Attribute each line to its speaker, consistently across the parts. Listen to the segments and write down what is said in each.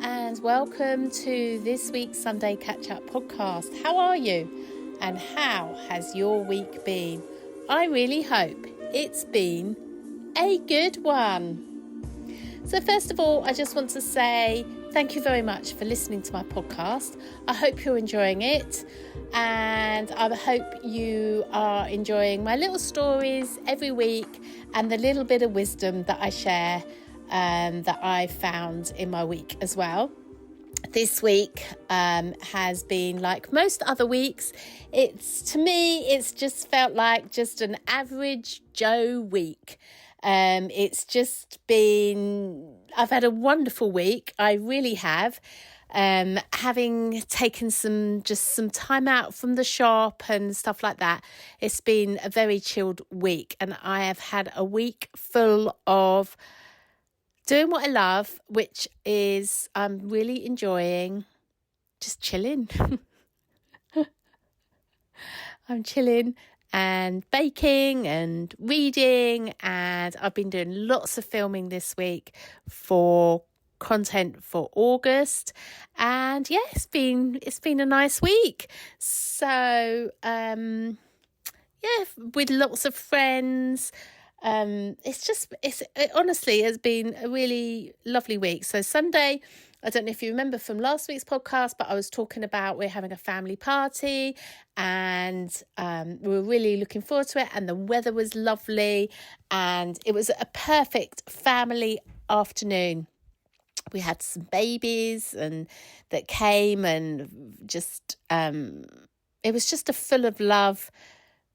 Speaker 1: and welcome to this week's Sunday Catchup podcast. How are you? And how has your week been? I really hope it's been a good one. So first of all, I just want to say thank you very much for listening to my podcast. I hope you're enjoying it, and I hope you are enjoying my little stories every week and the little bit of wisdom that I share that I found in my week as well. This week has been like most other weeks. It's just felt like just an average Joe week. It's just been, I've had a wonderful week. I really have. Having taken some time out from the shop and stuff like that, it's been a very chilled week, and I have had a week full of doing what I love, which is I'm really enjoying just chilling. I'm chilling and baking and reading, and I've been doing lots of filming this week for content for August, and yeah, it's been a nice week. So with lots of friends. It honestly has been a really lovely week. So Sunday, I don't know if you remember from last week's podcast, but I was talking about we're having a family party, and we were really looking forward to it, and the weather was lovely, and it was a perfect family afternoon. We had some babies and that came, and just it was just a full of love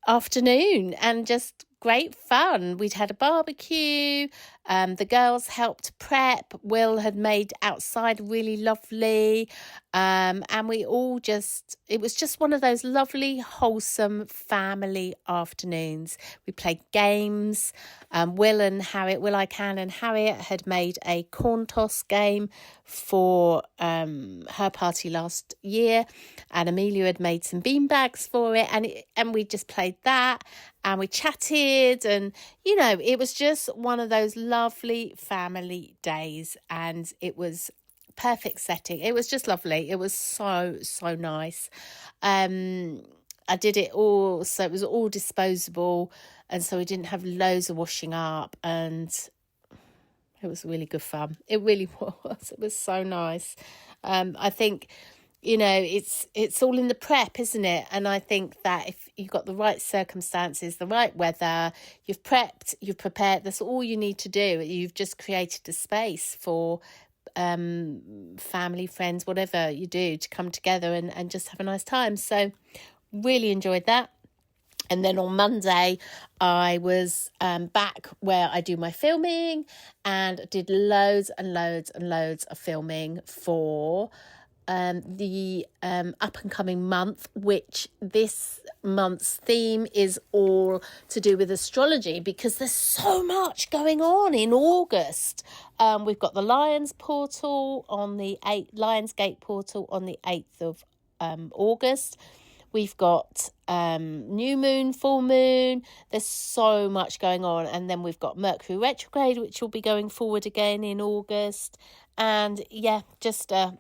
Speaker 1: afternoon and just great fun. We'd had a barbecue. The girls helped prep. Will had made outside really lovely. And we all it was just one of those lovely, wholesome family afternoons. We played games. Will and Harriet had made a corn toss game for her party last year, and Amelia had made some beanbags for it, and we just played that, and we chatted, and it was just one of those lovely family days, and it was perfect setting. It was just lovely. It was so nice. I did it all, so it was all disposable, and so we didn't have loads of washing up, and it was really good fun. It really was. It was so nice. I think it's all in the prep, isn't it? And I think that if you've got the right circumstances, the right weather, you've prepped, you've prepared, that's all you need to do. You've just created a space for family, friends, whatever you do, to come together and just have a nice time. So really enjoyed that. And then on Monday, I was back where I do my filming, and did loads and loads and loads of filming for the up and coming month, which this month's theme is all to do with astrology, because there's so much going on in August. We've got the Lionsgate portal on the 8th of August. We've got new moon, full moon. There's so much going on. And then we've got Mercury retrograde, which will be going forward again in August. And yeah, just a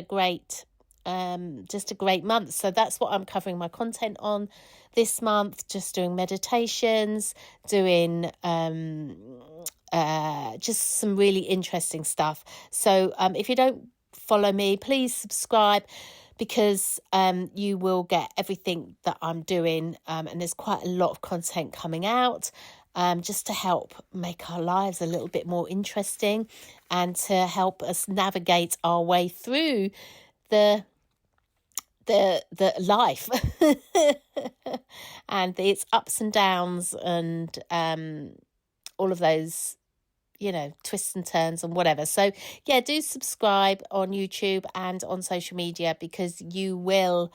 Speaker 1: great month. So that's what I'm covering my content on this month. Just doing meditations, doing just some really interesting stuff. So if you don't follow me, please subscribe, because you will get everything that I'm doing, and there's quite a lot of content coming out, just to help make our lives a little bit more interesting, and to help us navigate our way through the life and its ups and downs, and all of those twists and turns and whatever. So yeah, do subscribe on YouTube and on social media, because you will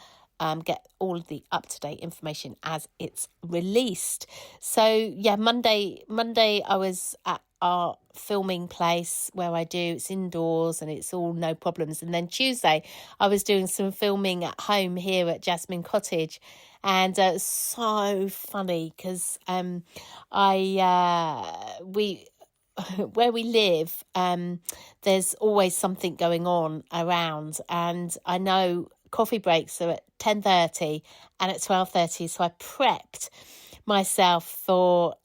Speaker 1: get all of the up-to-date information as it's released. So yeah, Monday I was at our filming place where I do, it's indoors and it's all no problems. And then Tuesday I was doing some filming at home here at Jasmine Cottage, and it's so funny because where we live, there's always something going on around, and I know coffee breaks are at 10:30 and at 12:30, so I prepped myself for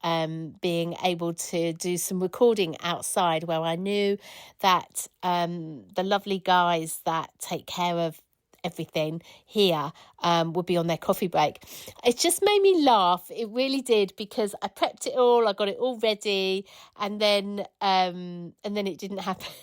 Speaker 1: being able to do some recording outside, where I knew that the lovely guys that take care of everything here would be on their coffee break. It just made me laugh. It really did, because I prepped it all, I got it all ready, and then it didn't happen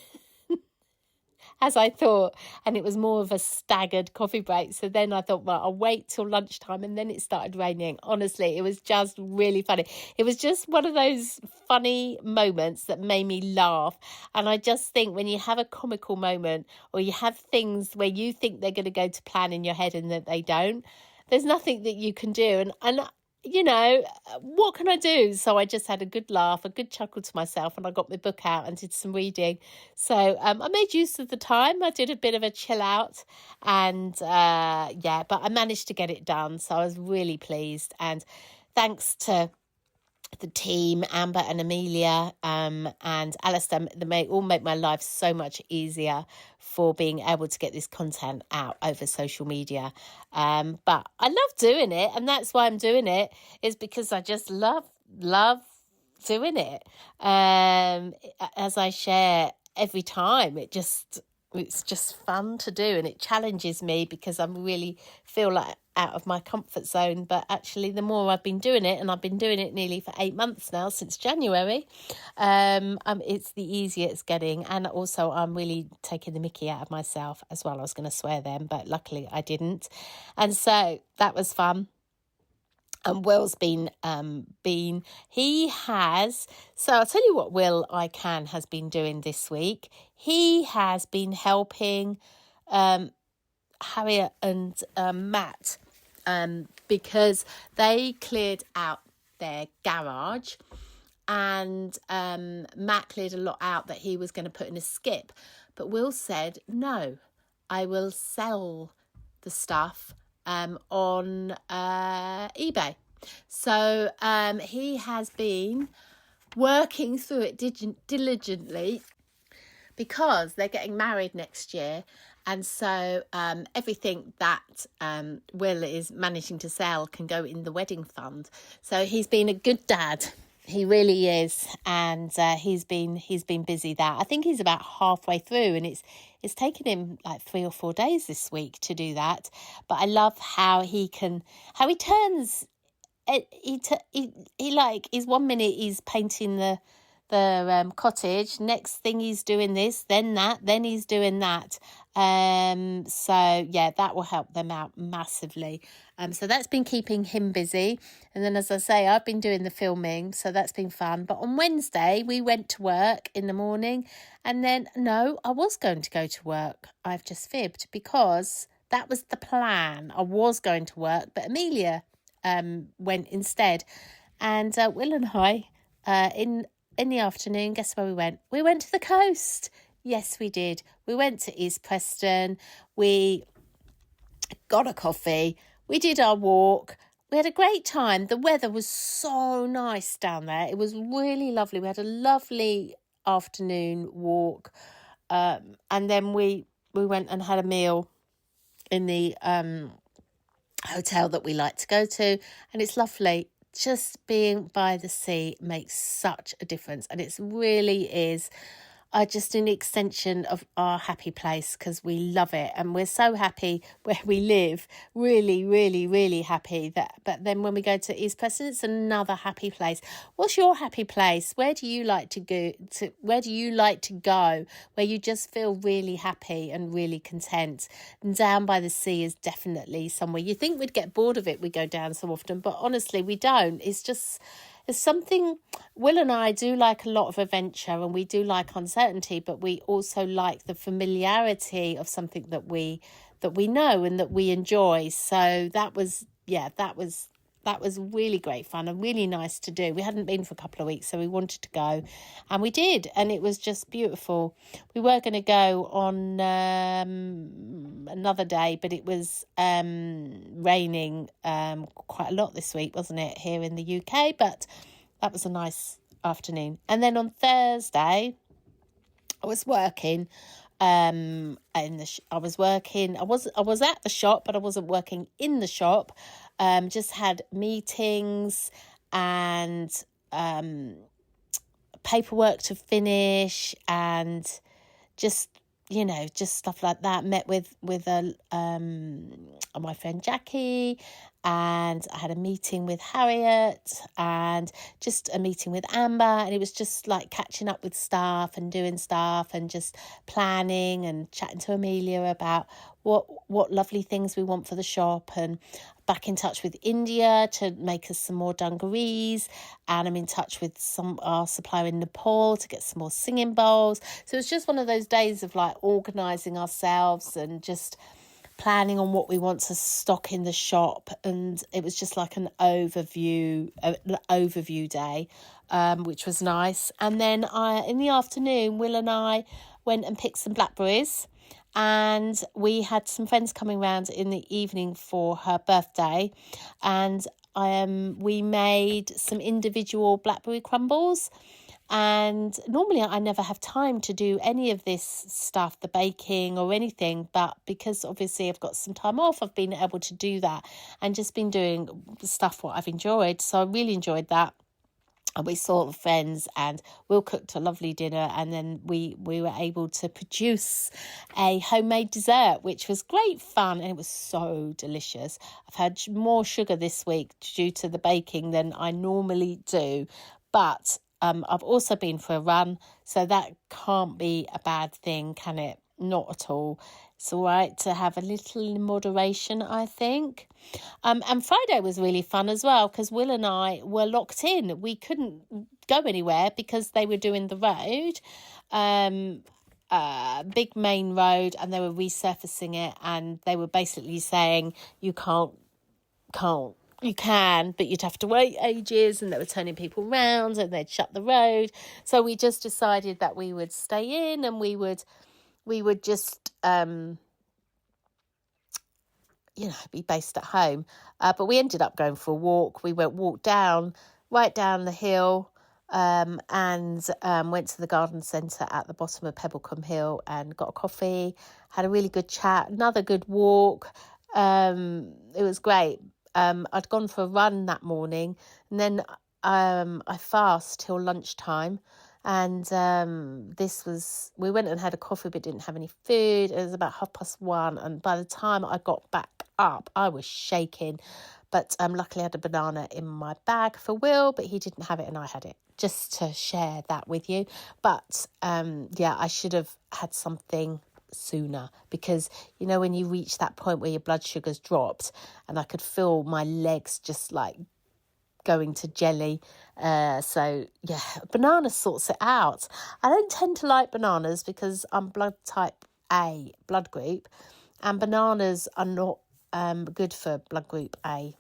Speaker 1: as I thought, and it was more of a staggered coffee break. So then I thought, well, I'll wait till lunchtime, and then it started raining. Honestly, it was just really funny. It was just one of those funny moments that made me laugh. And I just think when you have a comical moment, or you have things where you think they're going to go to plan in your head and that they don't, there's nothing that you can do. And you know, what can I do? So I just had a good laugh, a good chuckle to myself, and I got my book out and did some reading. So I made use of the time. I did a bit of a chill out, and but I managed to get it done. So I was really pleased. And thanks to the team, Amber and Amelia and Alistair, they all make my life so much easier for being able to get this content out over social media. But I love doing it, and that's why I'm doing it, is because I just love doing it. As I share every time, it's just fun to do, and it challenges me because I really feel like out of my comfort zone. But actually, the more I've been doing it, and I've been doing it nearly for 8 months now, since January, it's the easier it's getting. And also, I'm really taking the mickey out of myself as well. I was going to swear then, but luckily I didn't. And so that was fun. And Will's he has, so I'll tell you what Will has been doing this week. He has been helping Harriet and Matt because they cleared out their garage, and Matt cleared a lot out that he was going to put in a skip. But Will said, no, I will sell the stuff on eBay. So he has been working through it diligently, because they're getting married next year, and so everything that Will is managing to sell can go in the wedding fund. So he's been a good dad. He really is, and he's been busy that. I think he's about halfway through, and it's taken him like 3 or 4 days this week to do that. But I love how he turns. He like is 1 minute he's painting the cottage, next thing he's doing this, then that, then he's doing that. So yeah, that will help them out massively. So that's been keeping him busy. And then, as I say, I've been doing the filming, so that's been fun. But on Wednesday, we went to work in the morning, and then, no, I was going to go to work. I've just fibbed, because that was the plan. I was going to work, but Amelia went instead. And Will and I, in the afternoon, guess where we went? We went to the coast. Yes, we did. We went to East Preston. We got a coffee. We did our walk. We had a great time. The weather was so nice down there. It was really lovely. We had a lovely afternoon walk. And then we went and had a meal in the hotel that we like to go to. And it's lovely. Just being by the sea makes such a difference, and it really is just an extension of our happy place, because we love it and we're so happy where we live, really, really, really happy. But then when we go to East Preston, it's another happy place. What's your happy place? Where do you like to go? Where do you like to go? Where you just feel really happy and really content? And down by the sea is definitely somewhere. You think we'd get bored of it, we go down so often, but honestly, we don't. It's something. Will and I do like a lot of adventure, and we do like uncertainty, but we also like the familiarity of something that we know and that we enjoy. So that was really great fun and really nice to do. We hadn't been for a couple of weeks, so we wanted to go, and we did, and it was just beautiful. We were going to go on another day, but it was raining quite a lot this week, wasn't it, here in the UK? But that was a nice afternoon. And then on Thursday, I was working. I was working. I was at the shop, but I wasn't working in the shop. Just had meetings and paperwork to finish, and just just stuff like that. Met with my friend Jackie, and I had a meeting with Harriet, and just a meeting with Amber, and it was just like catching up with staff and doing stuff and just planning and chatting to Amelia about what lovely things we want for the shop, and back in touch with India to make us some more dungarees, and I'm in touch with our supplier in Nepal to get some more singing bowls. So it was just one of those days of like organising ourselves and just planning on what we want to stock in the shop, and it was just like an overview day, which was nice. And then in the afternoon, Will and I went and picked some blackberries, and we had some friends coming round in the evening for her birthday, and we made some individual blackberry crumbles. And normally I never have time to do any of this stuff, the baking or anything, but because obviously I've got some time off, I've been able to do that and just been doing stuff what I've enjoyed. So I really enjoyed that. And we saw the friends, and Will cooked a lovely dinner, and then we were able to produce a homemade dessert, which was great fun, and it was so delicious. I've had more sugar this week due to the baking than I normally do, but I've also been for a run, so that can't be a bad thing, can it? Not at all. It's all right to have a little moderation, I think. And Friday was really fun as well, because Will and I were locked in. We couldn't go anywhere because they were doing the road, big main road, and they were resurfacing it, and they were basically saying you can't. You can, but you'd have to wait ages, and they were turning people round, and they'd shut the road. So we just decided that we would stay in, and we would just be based at home. But we ended up going for a walk. We walked right down the hill, and went to the garden centre at the bottom of Pebblecombe Hill and got a coffee. Had a really good chat. Another good walk. It was great. I'd gone for a run that morning, and then I fast till lunchtime, and we went and had a coffee but didn't have any food. It was about 1:30, and by the time I got back up I was shaking, but luckily I had a banana in my bag for Will, but he didn't have it and I had it, just to share that with you. But I should have had something sooner, because when you reach that point where your blood sugar's dropped, and I could feel my legs just like going to jelly. Banana sorts it out. I don't tend to like bananas because I'm blood type A blood group, and bananas are not good for blood group A,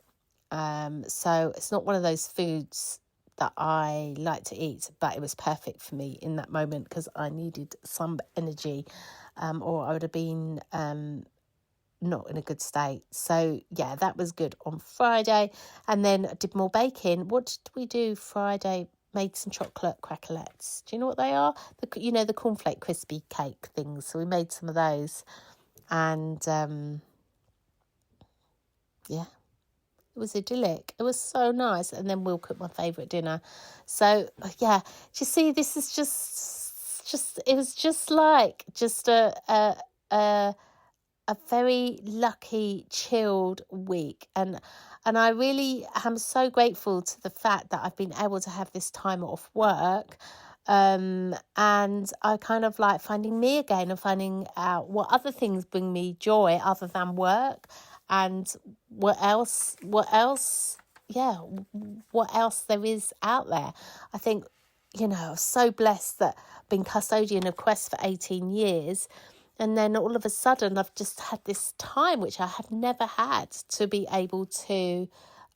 Speaker 1: so it's not one of those foods that I like to eat, but it was perfect for me in that moment because I needed some energy, or I would have been not in a good state. So yeah, that was good on Friday. And then I did more baking. What did we do Friday? Made some chocolate crackelettes. Do you know what they are? The cornflake crispy cake things. So we made some of those, and it was idyllic. It was so nice. And then we'll cook my favourite dinner. So yeah, do you see, this is just it was just like a very lucky, chilled week. And I really am so grateful to the fact that I've been able to have this time off work. And I kind of like finding me again and finding out what other things bring me joy other than work, and what else there is out there. I think, I'm so blessed that I've been custodian of Quest for 18 years. And then all of a sudden, I've just had this time, which I have never had, to be able to,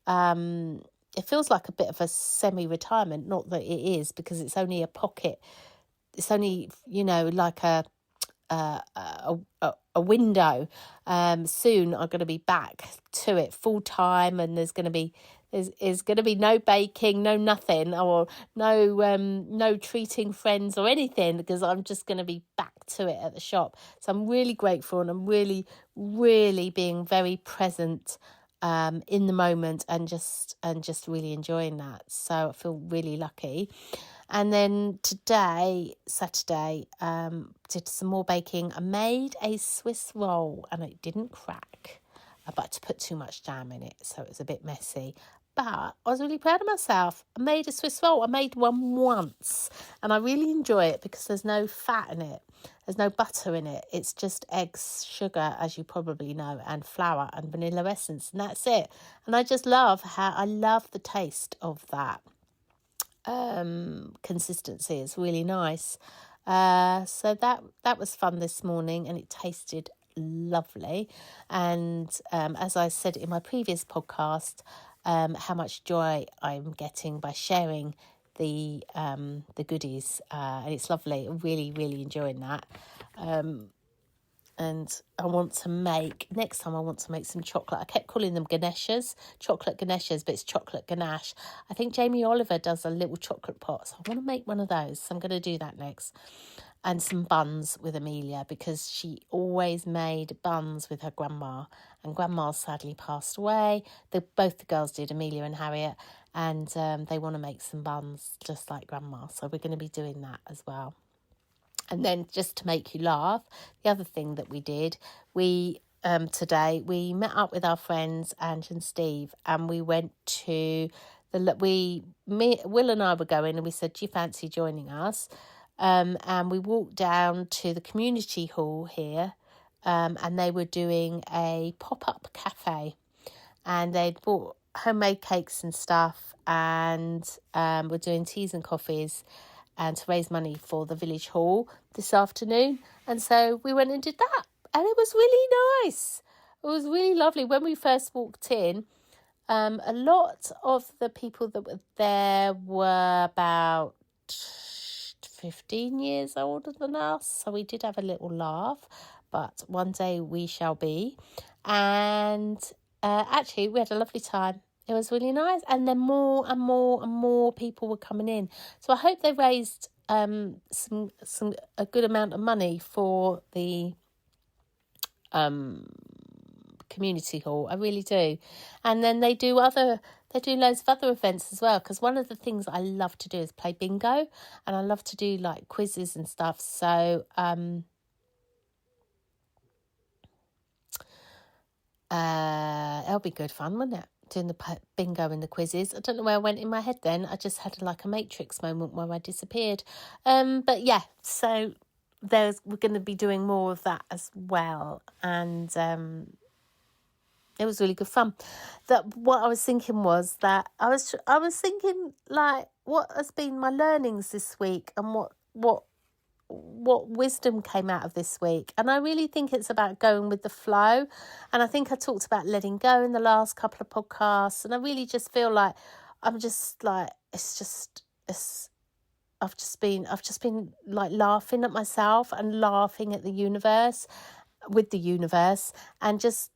Speaker 1: it feels like a bit of a semi-retirement, not that it is, because it's only a pocket. It's only, like a window. Soon I'm going to be back to it full time, and there's going to be is going to be no baking, no nothing, or no treating friends or anything, because I'm just going to be back to it at the shop. So I'm really grateful, and I'm really, really being very present in the moment, and just really enjoying that. So I feel really lucky. And then today, Saturday, did some more baking. I made a Swiss roll and it didn't crack, but to put too much jam in it, so it was a bit messy. But I was really proud of myself. I made a Swiss roll. I made one once, and I really enjoy it because there's no fat in it. There's no butter in it. It's just eggs, sugar, as you probably know, and flour and vanilla essence, and that's it. And I just love the taste of that consistency. Is really nice. So that was fun this morning, and it tasted lovely. And as I said in my previous podcast, how much joy I'm getting by sharing the goodies, and it's lovely. I'm really, really enjoying that. And next time I want to make some chocolate. I kept calling them chocolate Ganeshas, but it's chocolate ganache. I think Jamie Oliver does a little chocolate pot, so I want to make one of those. So I'm going to do that next. And some buns with Amelia, because she always made buns with her grandma, and grandma sadly passed away. Both the girls did, Amelia and Harriet, and they want to make some buns just like grandma. So we're going to be doing that as well. And then, just to make you laugh, the other thing that we did, today we met up with our friends Ange and Steve, and we went to Will and I were going, and we said, "Do you fancy joining us?" And we walked down to the community hall here, and they were doing a pop-up cafe, and they'd bought homemade cakes and stuff, and were doing teas and coffees, and to raise money for the village hall this afternoon. And so we went and did that, and it was really nice. It was really lovely. When we first walked in, a lot of the people that were there were about 15 years older than us, so we did have a little laugh, but one day we shall be. And actually we had a lovely time. It was really nice, and then more and more and more people were coming in. So I hope they raised a good amount of money for the community hall. I really do. And then they do loads of other events as well, because one of the things I love to do is play bingo, and I love to do like quizzes and stuff. So it'll be good fun, won't it? Doing the bingo and the quizzes. I don't know where I went in my head then. I just had like a Matrix moment where I disappeared. But yeah, so we're going to be doing more of that as well. And it was really good fun. What I was thinking was that I was thinking like, what has been my learnings this week, and what wisdom came out of this week. And I really think it's about going with the flow. And I think I talked about letting go in the last couple of podcasts, and I really just feel like I'm just like, I've just been like laughing at myself and laughing at the universe, and just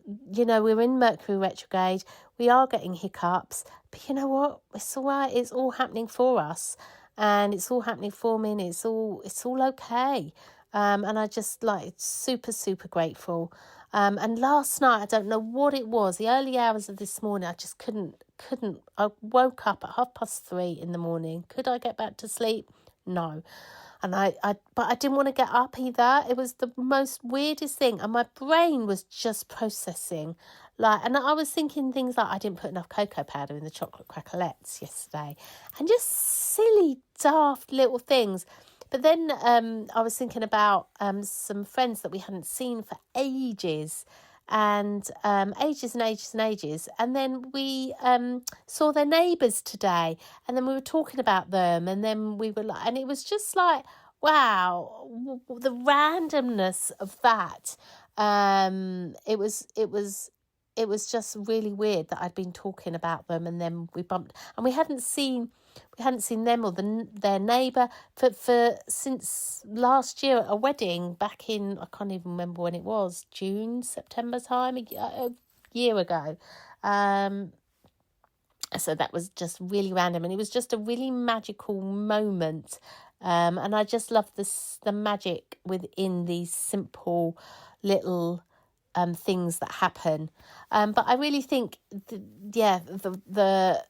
Speaker 1: we're in Mercury retrograde, we are getting hiccups, but you know what, it's all right, it's all happening for us, and it's all happening for me, and it's all okay. And I just like super, super grateful. And last night, I don't know what it was, the early hours of this morning, I just couldn't. I woke up at 3:30 in the morning. Could I get back to sleep? No. And but I didn't want to get up either. It was the most weirdest thing, and my brain was just processing. And I was thinking things like, I didn't put enough cocoa powder in the chocolate crackalettes yesterday, and just silly, daft little things. But then I was thinking about some friends that we hadn't seen for ages, and ages and ages and ages. And then we saw their neighbours today, and then we were talking about them, and then we were like, and it was just like, wow, the randomness of that. It was just really weird that I'd been talking about them, and then we bumped, and we hadn't seen them or their neighbour for since last year at a wedding back in, I can't even remember when it was, June, September time, a year ago. So that was just really random, and it was just a really magical moment. And I just love the magic within these simple little things that happen. But I really think, the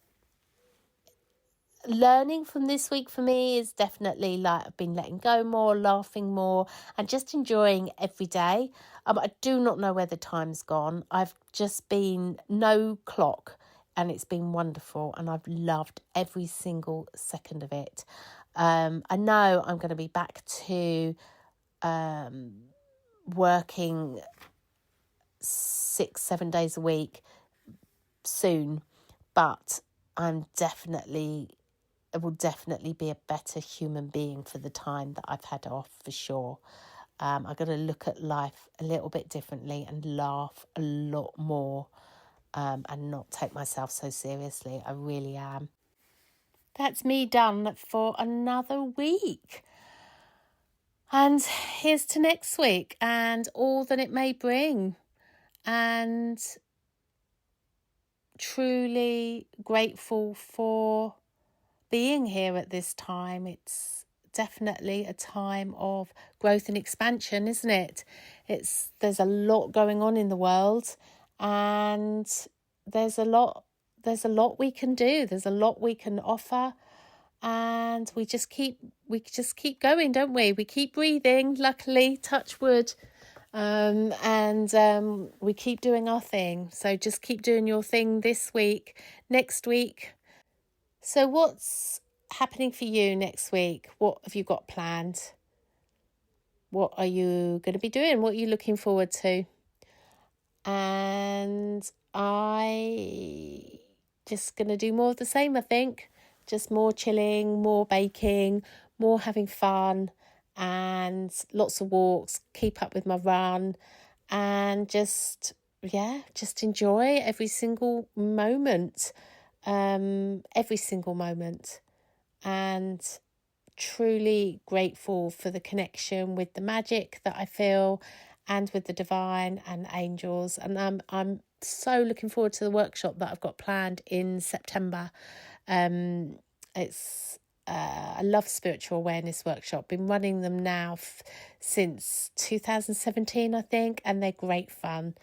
Speaker 1: learning from this week for me is definitely like I've been letting go more, laughing more, and just enjoying every day. I do not know where the time's gone. I've just been no clock, and it's been wonderful, and I've loved every single second of it. I know I'm going to be back to working 6-7 days a week soon, but I will definitely be a better human being for the time that I've had off, for sure. I've got to look at life a little bit differently and laugh a lot more, and not take myself so seriously. I really am. That's me done for another week. And here's to next week and all that it may bring. And truly grateful for being here at this time. It's definitely a time of growth and expansion, isn't it? There's a lot going on in the world, and there's a lot we can do. There's a lot we can offer, and we just keep going, don't we? We keep breathing, luckily, touch wood. And we keep doing our thing. So just keep doing your thing this week, next week. So what's happening for you next week? What have you got planned? What are you going to be doing? What are you looking forward to? And I just going to do more of the same, I think. Just more chilling, more baking, more having fun, and lots of walks, keep up with my run, and just enjoy every single moment. And truly grateful for the connection with the magic that I feel, and with the divine and angels. And I'm so looking forward to the workshop that I've got planned in September. It's I love spiritual awareness workshop. Been running them now since 2017, I think, and they're great fun,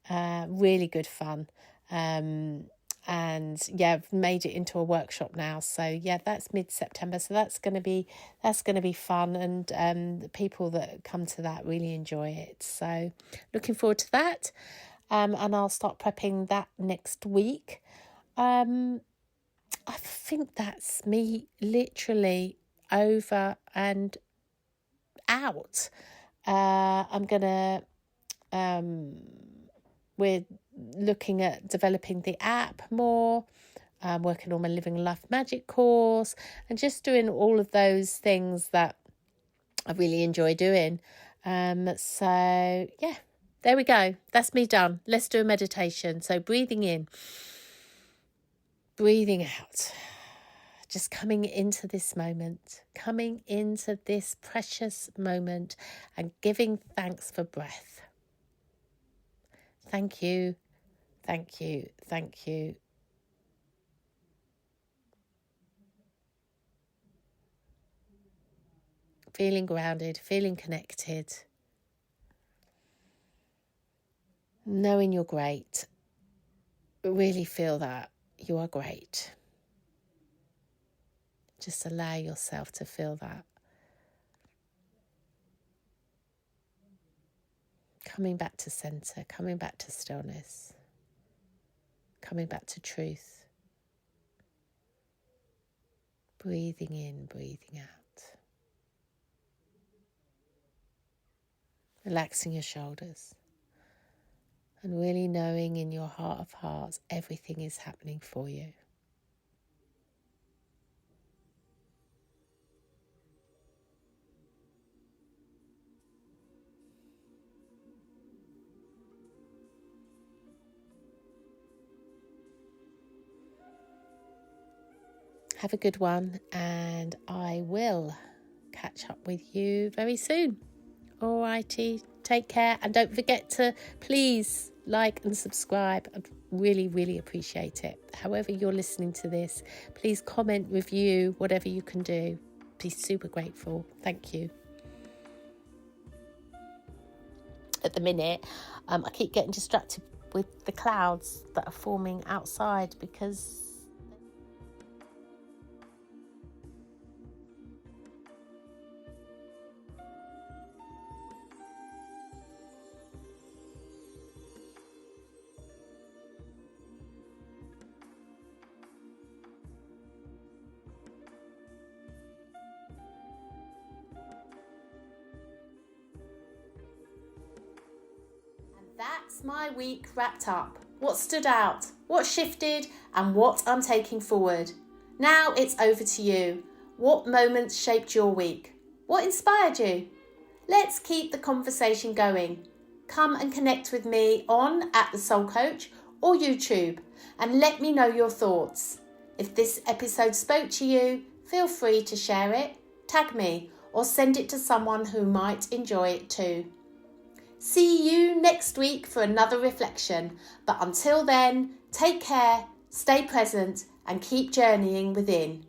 Speaker 1: really good fun. And I've made it into a workshop now. So that's mid-September. So that's going to be fun, and the people that come to that really enjoy it. So looking forward to that. And I'll start prepping that next week. I think that's me literally over and out. We're looking at developing the app more, working on my Living Life Magic course, and just doing all of those things that I really enjoy doing. There we go. That's me done. Let's do a meditation. So breathing in, breathing out, just coming into this moment, coming into this precious moment, and giving thanks for breath. Thank you, thank you, thank you. Feeling grounded, feeling connected, knowing you're great. Really feel that you are great. Just allow yourself to feel that. Coming back to center, coming back to stillness, coming back to truth. Breathing in, breathing out. Relaxing your shoulders. And really knowing in your heart of hearts, everything is happening for you. Have a good one, and I will catch up with you very soon. Alrighty, take care, and don't forget to please like and subscribe. I'd really, really appreciate it. However you're listening to this, please comment, review, whatever you can do. Be super grateful. Thank you. At the minute, I keep getting distracted with the clouds that are forming outside because that's my week wrapped up. What stood out, what shifted, and what I'm taking forward. Now it's over to you. What moments shaped your week? What inspired you? Let's keep the conversation going. Come and connect with me on @thesoulcoach or YouTube and let me know your thoughts. If this episode spoke to you, feel free to share it, tag me, or send it to someone who might enjoy it too. See you next week for another reflection. But until then, take care, stay present, and keep journeying within.